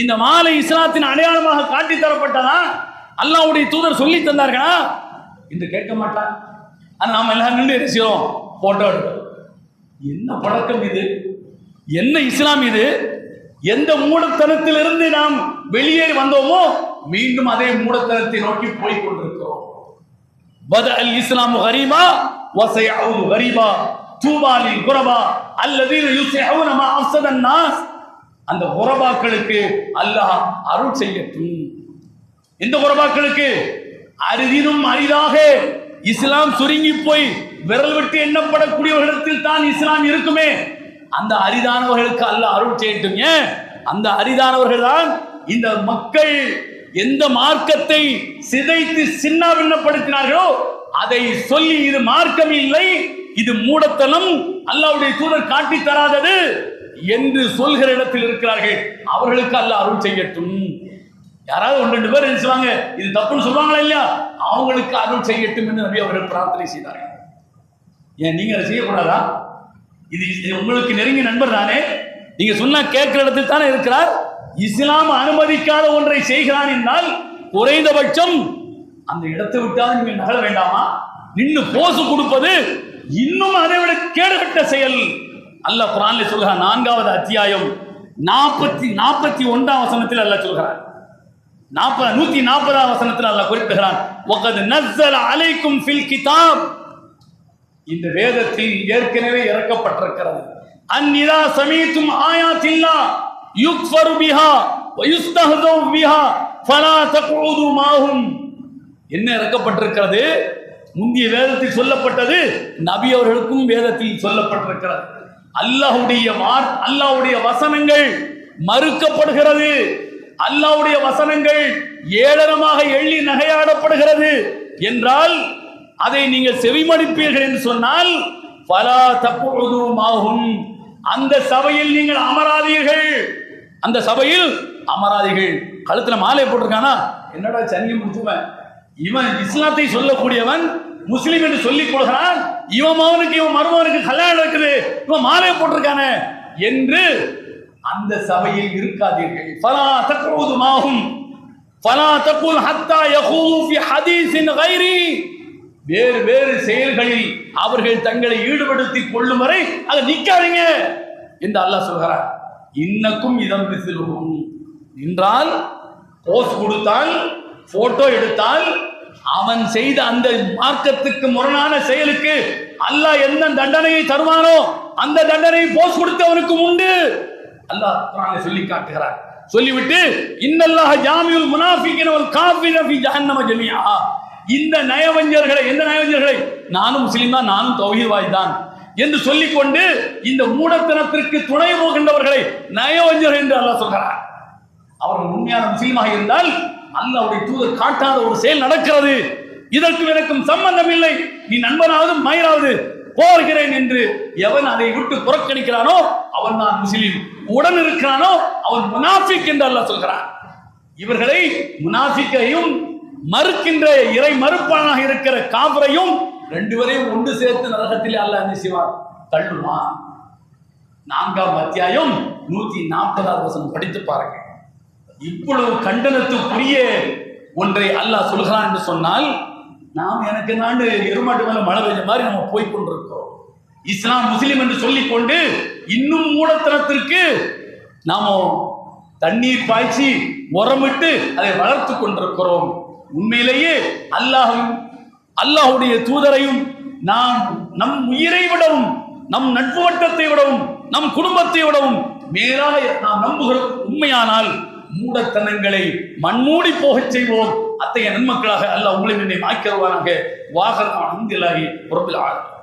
இந்த மாலை இஸ்லாத்தின் அடையாளமாக காட்டி தரப்பட்டதா? அல்லாஹ்வுடைய தூதர் சொல்லி தந்தார்களா என்று கேட்க மாட்டான். ஆனால் நாம் எல்லாம் நின்று என்ன செய்யறோம்? போட்டோ எடுக்கிறோம். என்ன பழக்கம் இது? என்ன இஸ்லாம் இது? எந்த மூடத்தனத்திலிருந்து நாம் வெளியேறி வந்தோமோ மீண்டும் அதே மூடத்தனத்தை நோக்கி போய் கொண்டிருக்கிறோம். பத அல் இஸ்லாம் கரீபா வஸயஊது கரீபா தூபா லில் குரபா அல்லதீன யுஸ்லிஹூன மா அஃஸதன் நாஸ். அந்த குரபாக்களுக்கு அல்லாஹ் அருள் செய்யட்டும். இந்த குரபாக்களுக்கு அரிதினும் அரிதாக இஸ்லாம் சுருங்கி போய் விரல் விட்டு எண்ணப்படக்கூடியவர்களிடத்தில் தான் இஸ்லாம் இருக்குமே, அந்த அரிதானவர்களுக்கு அல்லாஹ் அருள் செய்யட்டும். ஏன்? அந்த அரிதானவர்கள் தான் இந்த மக்கள் எந்த மார்க்கத்தை சிதைத்து சின்னாபின்னப்படுத்தினார்களோ அதை சொல்லி இது மார்க்கம் இல்லை, இது மூடத்தனம், அல்லாஹ்வுடைய தூதர் காட்டி தராதது என்று சொல்கிற இடத்தில் இருக்கிறார்கள். அவர்களுக்கு அல்லாஹ் அருள் செய்யட்டும். யாராவது 1-2 பேர் நினைச்சுவாங்க இது தப்புன்னு சொல்லுவாங்களா இல்லையா, அவங்களுக்கு அருள் செய்யட்டும் என்று நபி அவர்கள் பிரார்த்தனை செய்தார்கள். ஏன் நீங்க அதை செய்யக்கூடாதா? இது உங்களுக்கு நெருங்கிய நண்பர் தானே, நீங்க சொன்னா கேட்கிற இடத்தில் தானே இருக்கிறார். இஸ்லாம் அனுமதிக்காத ஒன்றை செய்கிறான் என்றால் குறைந்தபட்சம் அந்த இடத்தை விட்டால் நீங்கள் நகர வேண்டாமா? நின்று போசு கொடுப்பது இன்னும் அதை விட கேடுகட்ட செயல். அல்லாஹ் குர்ஆன்ல சொல்கிறான், 4வது அத்தியாயம் 41ஆம் வசனத்தில் அல்லாஹ் சொல்கிறார், 140 வசனத்தில் அல்லாஹ் குறிப்பிடுகிறான், வகத் நஸ்ஸல அலைக்கும் ஃபில் கிதாப், இந்த வேதத்தில் ஏற்கனவே இறக்கப்பட்டிருக்கிறது. அன்னிதா சமீதும் ஆயாத்தில்லாஹ் யுக்ஃபரு பிஹா வ யுஸ்தஹ்தவு பிஹா ஃபலா தக்உது மாஹும். என்ன இறக்கப்பட்டிருக்கிறது? முந்திய வேதத்தில் சொல்லப்பட்டது நபி அவர்களுக்கும் வேதத்தில் சொல்லப்பட்டிருக்கிறது. அல்லாஹ்வுடைய வசனங்கள் மறுக்கப்படுகிறது, அல்லாஹ்வுடைய வசனங்கள் ஏளனமாக எள்ளி நகையாடப்படுகிறது என்றால் அதை நீங்கள் செவிமடுப்பீர்கள் என்று சொன்னால் ஃபலா தக்உது மாஹும், அந்த சபையில் நீங்கள் அமராதீர்கள், அந்த சபையில் அமராதீர்கள். கழுத்துல மாலை போட்டிருக்கானா, என்னடா சன்னி முடிச்சுவன், இவன் இஸ்லாத்தை சொல்லக்கூடியவன், முஸ்லிம் என்று சொல்லிக் கொள்கிறான், இவன் மருமகனுக்கு கல்யாணம் இருக்குது, இவன் மாலை போட்டிருக்கானே என்று அந்த சபையில் இருக்காதீர்கள். ஃபலா தக்உது மாஹும் ஃபலா தகுல் ஹத்தா யகூது ஃபி ஹதீஸின் கைரி, வேறு செயல்களில் அவர்கள் தங்களை ஈடுபடுத்திக் கொள்ளும் வரை அதை நிற்காதீங்க என்று அல்லாஹ் சொல்கிறார். இன்னக்கும் இதம் மிஸ்லுஹும், நின்றால் போஸ் கொடுத்தால் போட்டோ எடுத்தால் அவன் செய்த அந்த மார்க்கத்துக்கு முரணான செயலுக்கு அல்லாஹ் என்ன தண்டனையை தருவானோ அந்த தண்டனை போஸ் கொடுத்தவனுக்கு உண்டு அல்லாஹ் குர்ஆனில் சொல்லி காட்டுகிறார். சொல்லிவிட்டு இன்னல்லாஹ ஜாமியுல் முனாஃபிகீன வல் காஃபிரீன ஃபீ ஜஹன்னம ஜமீஆ, இந்த நயவஞ்சர்களை, எந்த நயவஞ்சர்களை, நானும் முஸ்லிம் தான், நானும் தௌஹீத்வாதி தான் என்று சொல்லிக்கொண்டு இந்த மூடத்தனத்திற்கு துணை போகின்றவர்களை நயவஞ்சர் என்று அல்லாஹ் சொல்கிறார். அவர்கள் உண்மையான முஸ்லீமாக இருந்தால் அல்லாஹ்வுடைய தூதர் காட்டாத ஒரு செயல் நடக்கிறது, இதற்கு எனக்கும் சம்பந்தம் இல்லை, நீ நண்பனாவது மயிராவது போகிறேன் என்று எவன் அதை விட்டு புறக்கணிக்கிறானோ அவன் தான் முஸ்லீம், உடன் இருக்கிறானோ அவன் முனாஃபிக் என்று அல்லாஹ் சொல்கிறான். இவர்களை முனாஃபிக்கையும் மறுக்கின்ற இறை மறுப்பானாக இருக்கிற காஃபிரையும் ரெண்டு பேரையும் ஒன்று சேர்த்து நரகத்திலே அல்லாஹ் என்ன செய்வார், தள்ளுவான். 4ஆம் அத்தியாயம் 140வது வசனம் படித்து பாருங்க. இவ்வளவு கண்டனத்துக்குரிய ஒன்றை அல்லாஹ் சொல்கிறான் என்று சொன்னால் நாம் எனக்கு நாடு எருமாட்டு மேல மழை பெய்ஞ்ச மாதிரி நம்ம போய்கொண்டிருக்கிறோம். இஸ்லாம் முஸ்லிம் என்று சொல்லிக்கொண்டு இன்னும் மூடத்தனத்திற்கு நாம தண்ணீர் பாய்ச்சி உரமிட்டு அதை வளர்த்து கொண்டிருக்கிறோம். உண்மையிலேயே அல்லாஹ்வுடைய தூதரையும் நாம் நம் உயிரை விடவும், நம் நட்பு வட்டத்தை விடவும், நம் குடும்பத்தை விடவும் மேலாக நாம் நம்புகிறோம். உண்மையானால் மூடத்தனங்களை மண்மூடி போகச் செய்வோம். அத்தகைய நன்மக்களாக அல்லாஹ் உங்களை ஆக்கியருவானாக. வாகனம் அன்பில்லாஹி ரப்பில் ஆலமீன்.